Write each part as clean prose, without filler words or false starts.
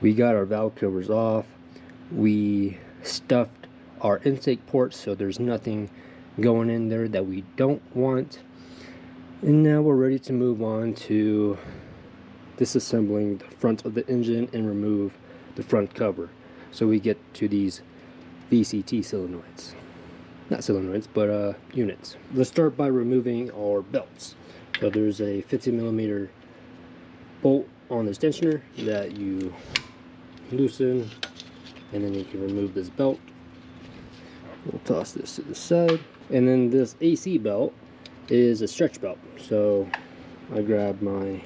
We got our valve covers off. We stuffed our intake ports so there's nothing going in there that we don't want. And now we're ready to move on to disassembling the front of the engine and remove the front cover. So we get to these VCT solenoids. Not solenoids, but units. Let's start by removing our belts. So there's a 50mm bolt on this tensioner that you loosen, and then you can remove this belt. We'll toss this to the side. And then this AC belt is a stretch belt. So I grab my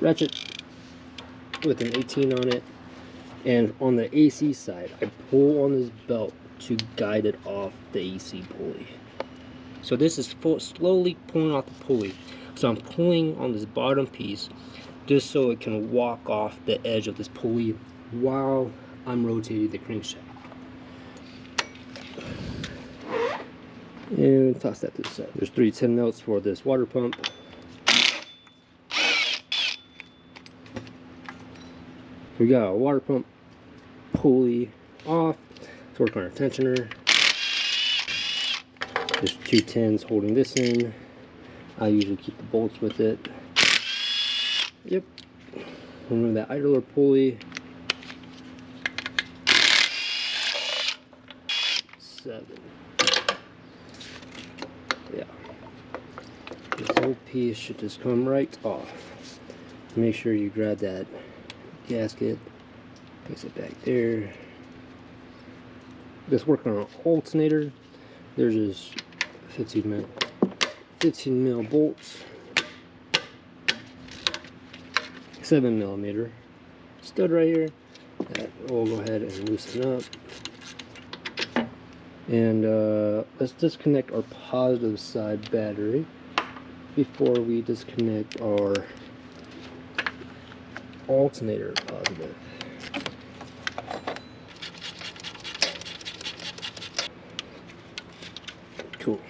ratchet with an 18 on it, and on the AC side I pull on this belt to guide it off the AC pulley. So this is slowly pulling off the pulley. So I'm pulling on this bottom piece just so it can walk off the edge of this pulley while I'm rotating the crankshaft. And toss that to the side. There's 3 10 notes for this water pump. We got our water pump pulley off. Let's work on our tensioner. There's 2 10s holding this in. I usually keep the bolts with it. Yep. Remove that idler pulley. 7. Yeah. This whole piece should just come right off. Make sure you grab that gasket, place it back there. Let's work on an alternator. There's just 15 mil bolts, 7mm stud right here. That we'll go ahead and loosen up. And let's disconnect our positive side battery before we disconnect our alternator positive. Cool.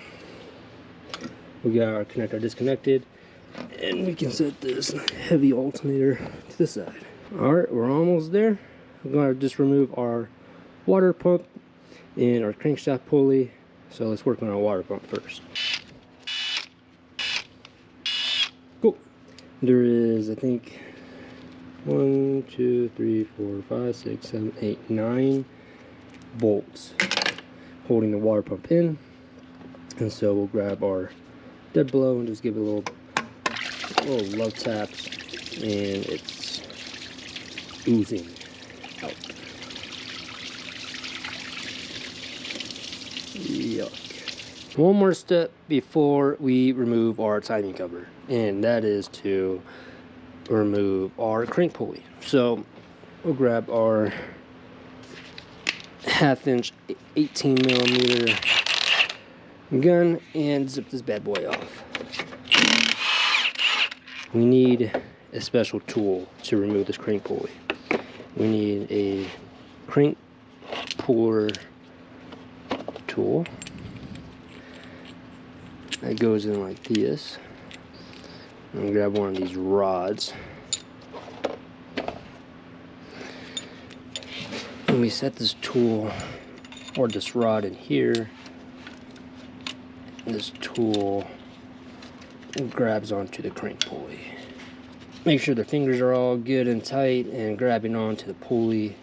We got our connector disconnected, and we can set this heavy alternator to the side. Alright, we're almost there. I'm going to just remove our water pump and our crankshaft pulley. So let's work on our water pump first. Cool. There is, I think, 1, 2, 3, 4, 5, 6, 7, 8, 9 bolts holding the water pump in. And so we'll grab our dead blow and just give it a little love taps, and it's oozing out. Yuck. One more step before we remove our timing cover, and that is to remove our crank pulley. So we'll grab our 1/2 inch 18mm gun and zip this bad boy off. We need a special tool to remove this crank pulley. We need a crank puller tool that goes in like this. I'm gonna grab one of these rods, and we set this tool or this rod in here. This tool grabs onto the crank pulley. Make sure the fingers are all good and tight and grabbing onto the pulley.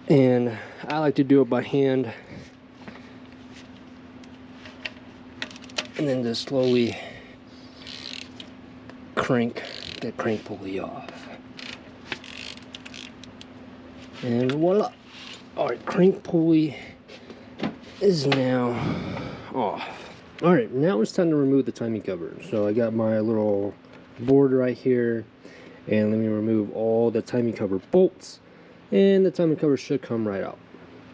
And I like to do it by hand, and then just slowly crank the crank pulley off. And voila! Our crank pulley is now off. Alright, now it's time to remove the timing cover. So I got my little board right here, and let me remove all the timing cover bolts, and the timing cover should come right out.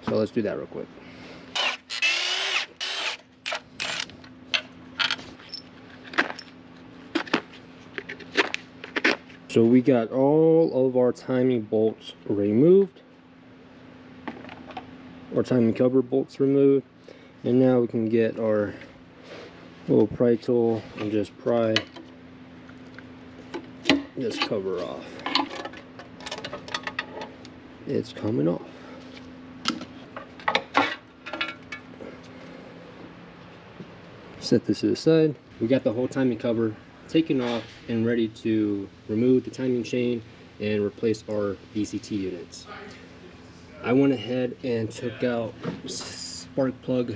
So let's do that real quick. So we got all of our timing bolts removed, or timing cover bolts removed, and now we can get our little pry tool and just pry this cover off. it's coming off. Set this to the side. We got the whole timing cover taken off and ready to remove the timing chain and replace our VCT units. I went ahead and took out spark plug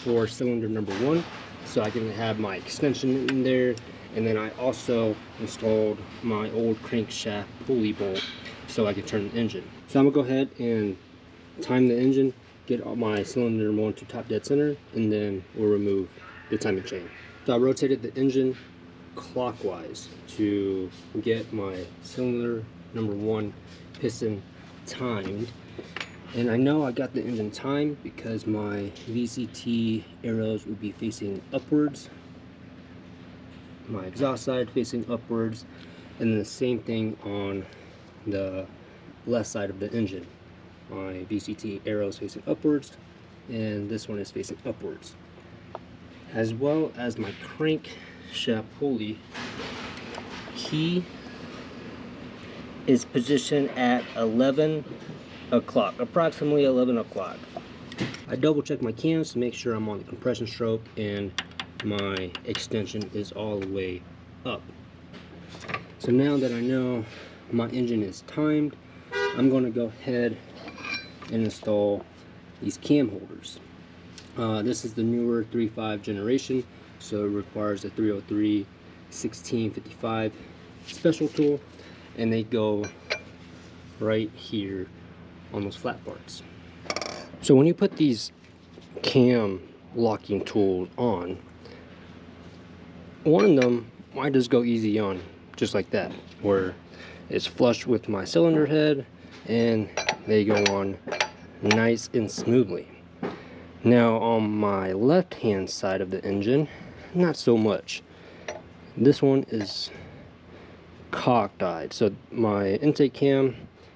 for cylinder number 1 so I can have my extension in there, and then I also installed my old crankshaft pulley bolt so I can turn the engine. So I'm gonna go ahead and time the engine, get all my cylinder number 1 to top dead center, and then we'll remove the timing chain. So I rotated the engine clockwise to get my cylinder number 1 piston timed, and I know I got the engine timed because my VCT arrows would be facing upwards, my exhaust side facing upwards, and then the same thing on the left side of the engine. My VCT arrows facing upwards and this one is facing upwards, as well as my crankshaft pulley key is positioned at 11 o'clock, approximately 11 o'clock. I double check my cams to make sure I'm on the compression stroke and my extension is all the way up. So now that I know my engine is timed, I'm going to go ahead and install these cam holders. This is the newer 3.5 generation, so it requires a 303 1655 special tool, and they go right here on those flat parts. So when you put these cam locking tools on, one of them might just go easy on, just like that, where it's flush with my cylinder head and they go on nice and smoothly. Now on my left hand side of the engine, not so much. This one is cockeyed, so my intake cam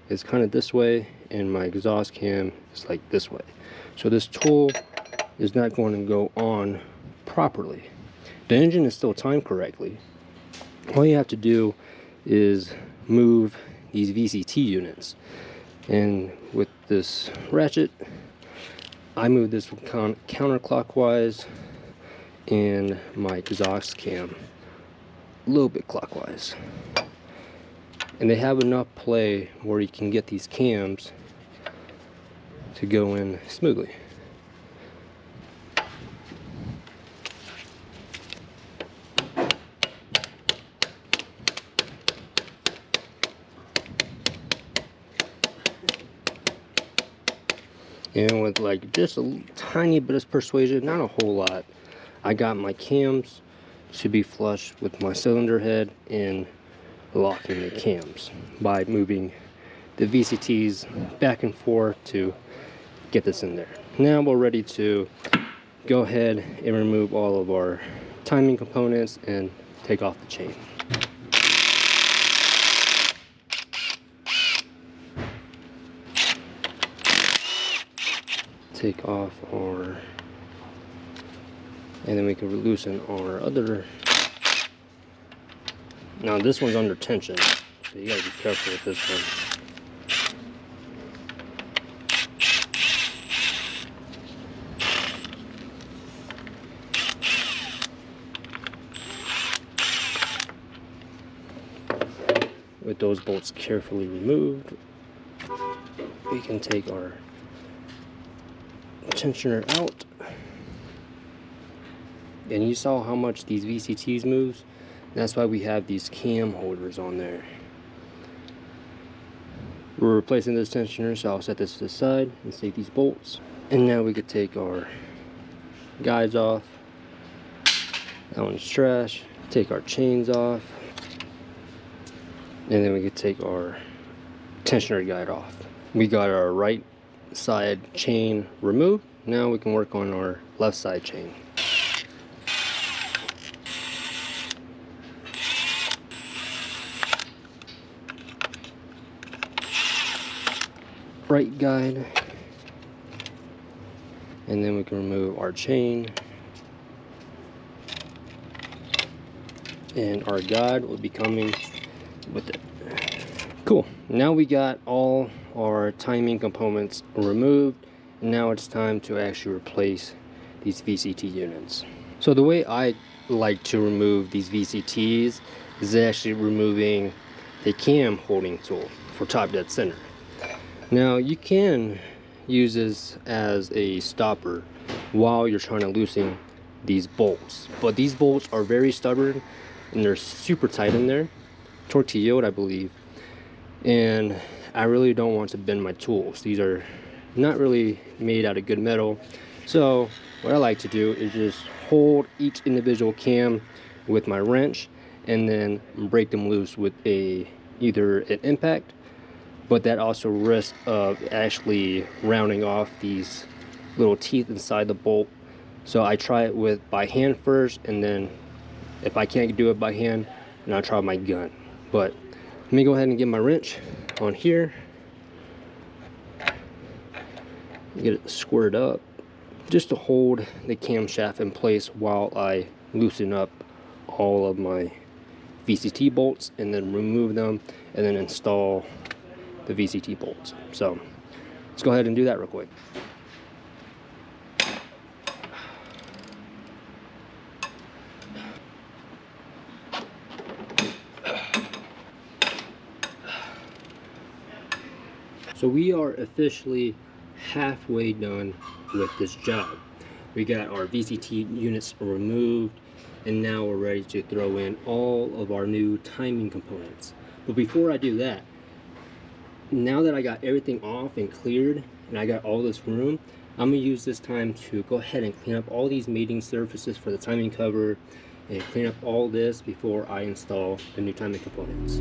is kind of this way and my exhaust cam is like this way, so this tool is not going to go on properly. The engine is still timed correctly. All you have to do is move these VCT units, and with this ratchet I move this counterclockwise and my exhaust cam a little bit clockwise, and they have enough play where you can get these cams to go in smoothly. And with like just a tiny bit of persuasion, not a whole lot, I got my cams to be flush with my cylinder head and locking the cams by moving the VCTs back and forth to get this in there. Now we're ready to go ahead and remove all of our timing components and take off the chain. Take off our, and then we can loosen our other. Now this one's under tension, so you gotta be careful with this one. With those bolts carefully removed, we can take our tensioner out, and you saw how much these VCTs moves. That's why we have these cam holders on there. We're replacing this tensioner, so I'll set this to the side and save these bolts. And now we could take our guides off. That one's trash. Take our chains off, and then we could take our tensioner guide off. We got our right side chain removed. Now we can work on our left side chain. Right guide, and then we can remove our chain, and our guide will be coming with it. Cool. now we got all our timing components removed, and now it's time to actually replace these VCT units. So the way I like to remove these VCTs is actually removing the cam holding tool for top dead center. Now you can use this as a stopper while you're trying to loosen these bolts, but these bolts are very stubborn and they're super tight in there, torque to yield I believe, and I really don't want to bend my tools. These are not really made out of good metal, so what I like to do is just hold each individual cam with my wrench and then break them loose with either an impact, but that also risks of actually rounding off these little teeth inside the bolt. So I try it by hand first, and then if I can't do it by hand, then I'll try with my gun. But let me go ahead and get my wrench on here, get it squared up just to hold the camshaft in place while I loosen up all of my VCT bolts and then remove them and then install the VCT bolts. So let's go ahead and do that real quick. So we are officially halfway done with this job. We got our VCT units removed, and now we're ready to throw in all of our new timing components. But before I do that, now that I got everything off and cleared and I got all this room, I'm gonna use this time to go ahead and clean up all these mating surfaces for the timing cover and clean up all this before I install the new timing components.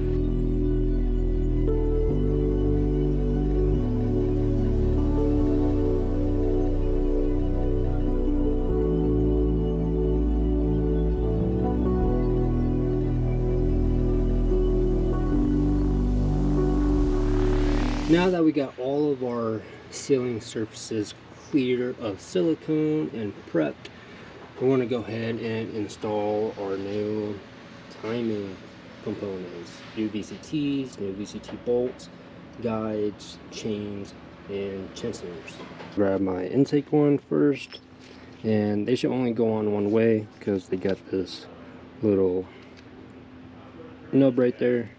Now that we got all of our sealing surfaces clear of silicone and prepped, we're going to go ahead and install our new timing components. New VCTs, new VCT bolts, guides, chains, and chancellors. Grab my intake one first, and they should only go on one way because they got this little nub right there.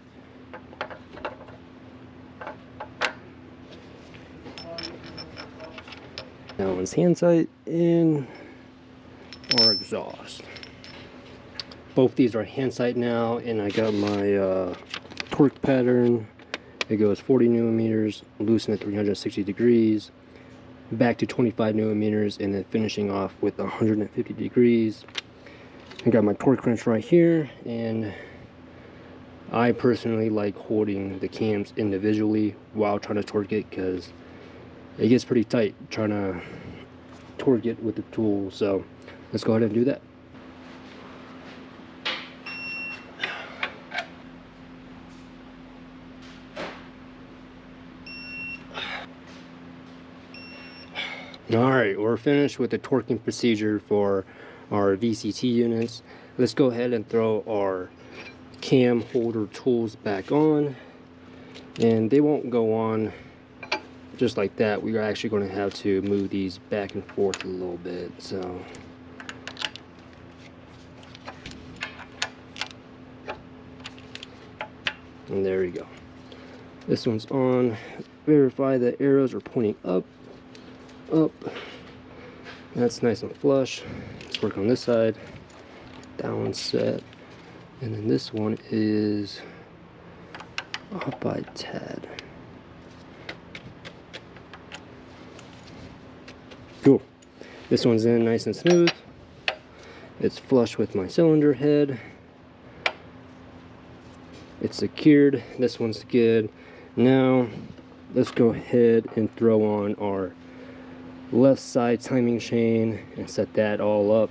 That one's hand sight and our exhaust. Both these are hand sight now, and I got my torque pattern. It goes 40 newton-meters, loosen at 360 degrees, back to 25 newton-meters, and then finishing off with 150 degrees. I got my torque wrench right here, and I personally like holding the cams individually while trying to torque it because it gets pretty tight trying to torque it with the tool. So let's go ahead and do that. Alright, we're finished with the torquing procedure for our VCT units. Let's go ahead and throw our cam holder tools back on, and they won't go on just like that. We are actually going to have to move these back and forth a little bit. So and there we go. This one's on. Verify the arrows are pointing up. That's nice and flush. Let's work on this side. That one's set, and then this one is off by a tad. Cool. This one's in nice and smooth. It's flush with my cylinder head. It's secured. This one's good. Now let's go ahead and throw on our left side timing chain and set that all up,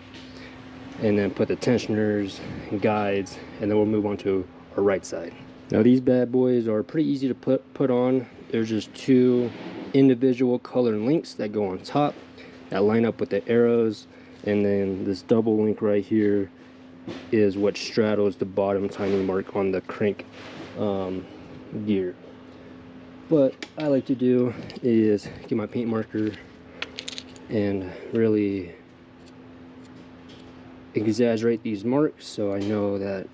and then put the tensioners and guides, and then we'll move on to our right side. Now these bad boys are pretty easy to put on. There's just two individual color links that go on top that line up with the arrows, and then this double link right here is what straddles the bottom timing mark on the crank gear. what I like to do is get my paint marker and really exaggerate these marks so I know that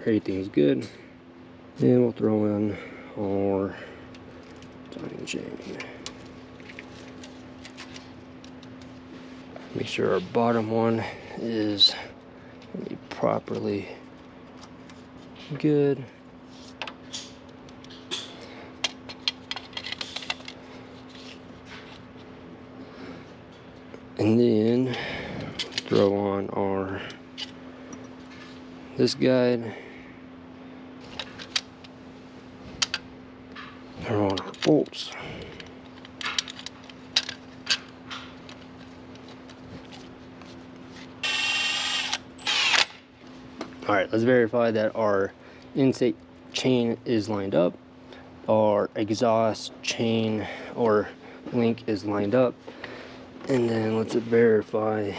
everything's good. And we'll throw in our timing chain. Make sure our bottom one is properly good. And then throw on this guide. Throw on our bolts. Alright, let's verify that our intake chain is lined up, our exhaust chain or link is lined up, and then let's verify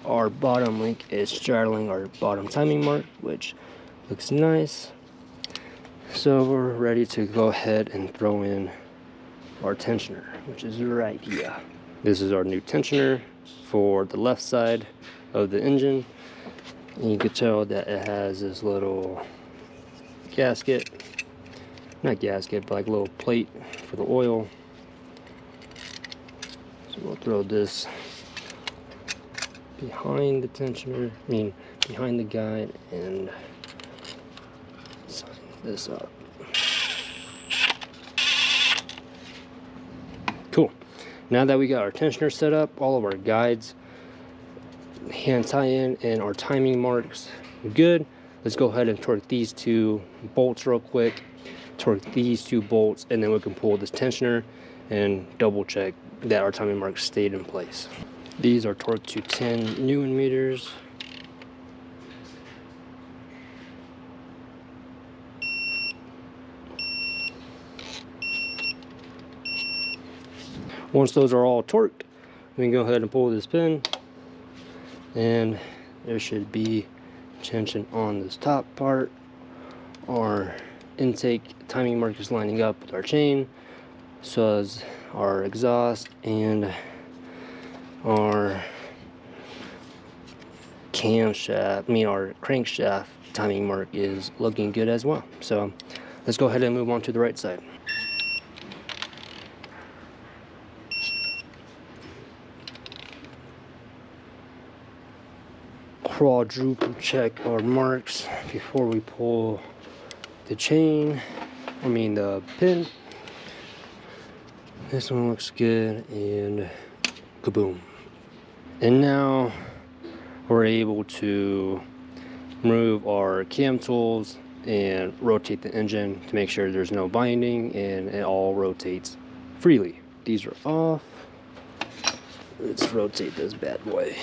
our bottom link is straddling our bottom timing mark, which looks nice. So we're ready to go ahead and throw in our tensioner, which is right here. This is our new tensioner for the left side of the engine. And you can tell that it has this little gasket, not gasket, but like a little plate for the oil. So we'll throw this behind the tensioner, behind the guide, and sign this up. Cool. Now that we got our tensioner set up, all of our guides, hand tie-in, and our timing marks good, let's go ahead and torque these two bolts real quick. Torque these two bolts, and then we can pull this tensioner and double check that our timing marks stayed in place. These are torqued to 10 Newton meters. Once those are all torqued, we can go ahead and pull this pin, and there should be tension on this top part. Our intake timing mark is lining up with our chain, so as our exhaust, and our camshaft, our crankshaft timing mark is looking good as well. So let's go ahead and move on to the right side. Quadruple check our marks before we pull the chain, the pin. This one looks good, and kaboom. And now we're able to remove our cam tools and rotate the engine to make sure there's no binding and it all rotates freely. These are off. Let's rotate this bad boy.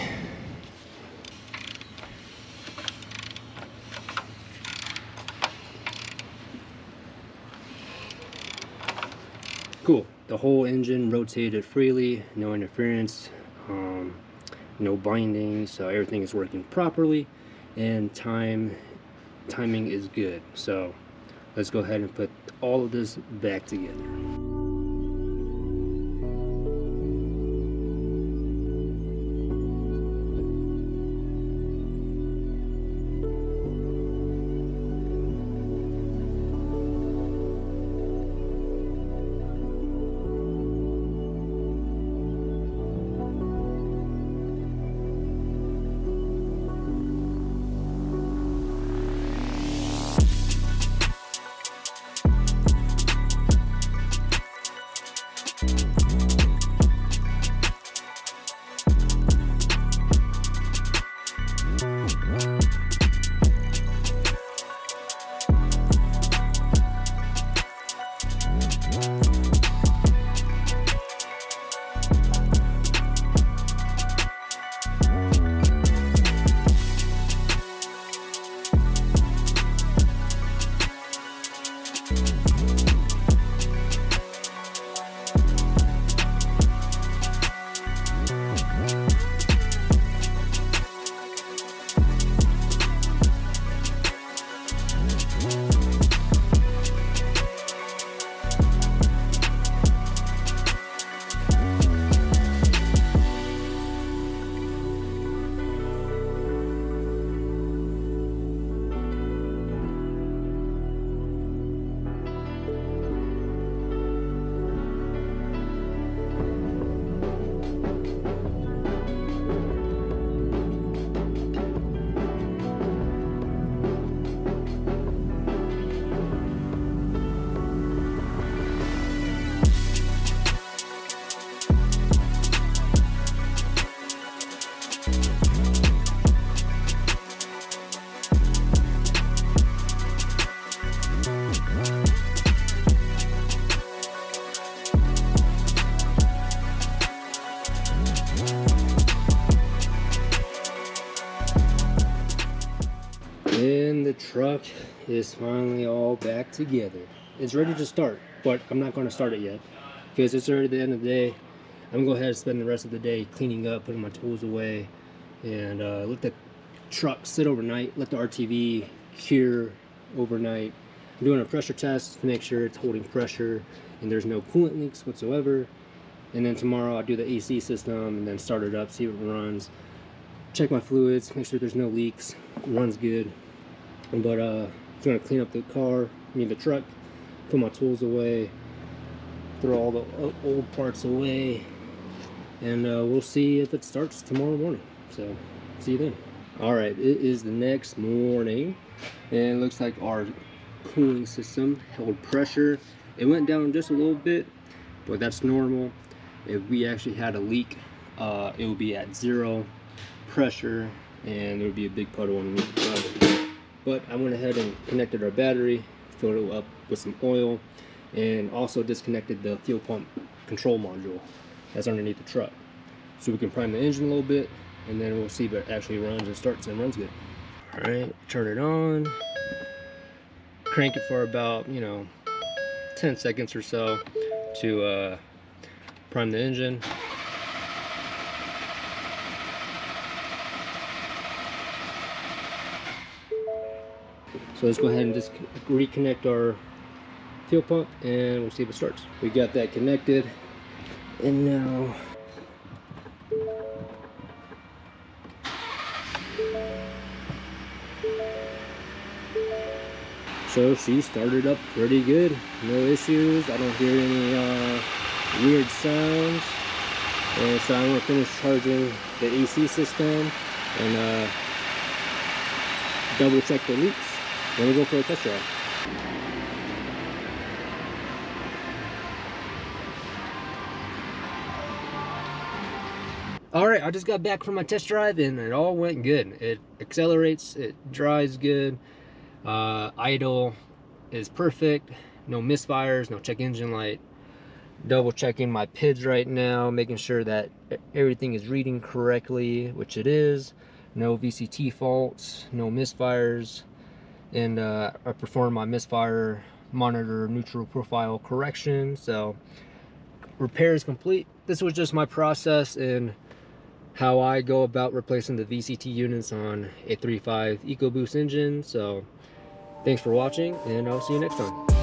Cool. The whole engine rotated freely, no interference, no binding, so everything is working properly, and timing is good. So let's go ahead and put all of this back together. truck is finally all back together. It's ready to start, but I'm not going to start it yet because it's already the end of the day. I'm going to go ahead and spend the rest of the day cleaning up, putting my tools away, and let the truck sit overnight, let the RTV cure overnight. I'm doing a pressure test to make sure it's holding pressure and there's no coolant leaks whatsoever. And then tomorrow I'll do the AC system and then start it up, see if it runs. Check my fluids, make sure there's no leaks, it runs good. But I'm gonna clean up the car, the truck, put my tools away, throw all the old parts away, and we'll see if it starts tomorrow morning. So see you then. All right, it is the next morning, and it looks like our cooling system held pressure. It went down just a little bit, but that's normal. If we actually had a leak, it would be at 0 pressure and there would be a big puddle underneath the truck. But I went ahead and connected our battery, filled it up with some oil, and also disconnected the fuel pump control module that's underneath the truck, so we can prime the engine a little bit, and then we'll see if it actually runs and starts and runs good. All right, turn it on, crank it for about 10 seconds or so to prime the engine. So let's go ahead and just reconnect our fuel pump and we'll see if it starts. We got that connected, and now so she started up pretty good, no issues. I don't hear any weird sounds. And so I'm gonna finish charging the AC system and double check the leaks. Then we'll go for a test drive. Alright, I just got back from my test drive and it all went good. It accelerates, it drives good, idle is perfect, no misfires, no check engine light. Double checking my PIDs right now, making sure that everything is reading correctly, which it is. No VCT faults, no misfires. And I performed my misfire monitor neutral profile correction, so repair is complete. This was just my process and how I go about replacing the VCT units on a 3.5 Ecoboost engine. So thanks for watching, and I'll see you next time.